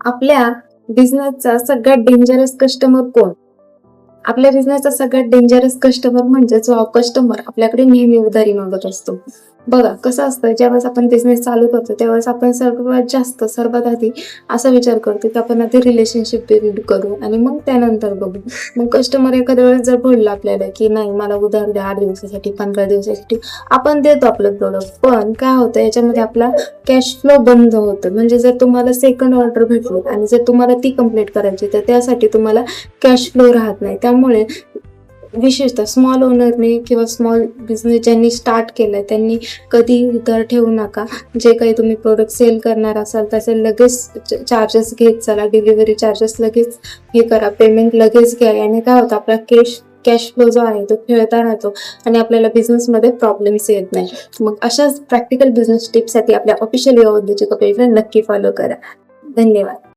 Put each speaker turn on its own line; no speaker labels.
आपल्या बिझनेसचा सगळ्यात dangerous customer कोण? आपल्या बिझनेसचा सगळ्यात डेंजरस कस्टमर म्हणजे जो कस्टमर आपल्याकडे नेहमी उधारी मागत असतो. बघा कसं असतं, ज्यावेळेस आपण बिझनेस चालू करतो त्यावेळेस आपण सर्वात आधी असा विचार करतो की आपण आधी रिलेशनशिप बिल्ड करू आणि मग त्यानंतर बघू. मग कस्टमर एखाद्या वेळेस जर बोलला आपल्याला की नाही मला उधार द्या 8 दिवसासाठी 15 दिवसासाठी, आपण देतो आपलं प्रोडक्ट. पण काय होतं याच्यामध्ये आपला कॅश फ्लो बंद होतं. म्हणजे जर तुम्हाला सेकंड ऑर्डर भेटली आणि जर तुम्हाला ती कंप्लीट करायची तर त्यासाठी तुम्हाला कॅश फ्लो राहत नाही. त्यामुळे विशेषतः स्मॉल ओनरने किंवा स्मॉल बिझनेस ज्यांनी स्टार्ट केलाय त्यांनी कधी उधार ठेवू नका. जे काही तुम्ही प्रोडक्ट सेल करणार असाल त्याचे लगेच चार्जेस घेत चला, डिलिव्हरी चार्जेस लगेच हे करा, पेमेंट लगेच घ्या. याने काय होतं, आपला कॅश फ्लो जो आहे तो खेळता राहतो आणि आपल्याला बिझनेसमध्ये प्रॉब्लेम्स येत नाही. मग अशाच प्रॅक्टिकल बिझनेस टिप्ससाठी आपल्या ऑफिशियल योगा कपेलला नक्की फॉलो करा. धन्यवाद.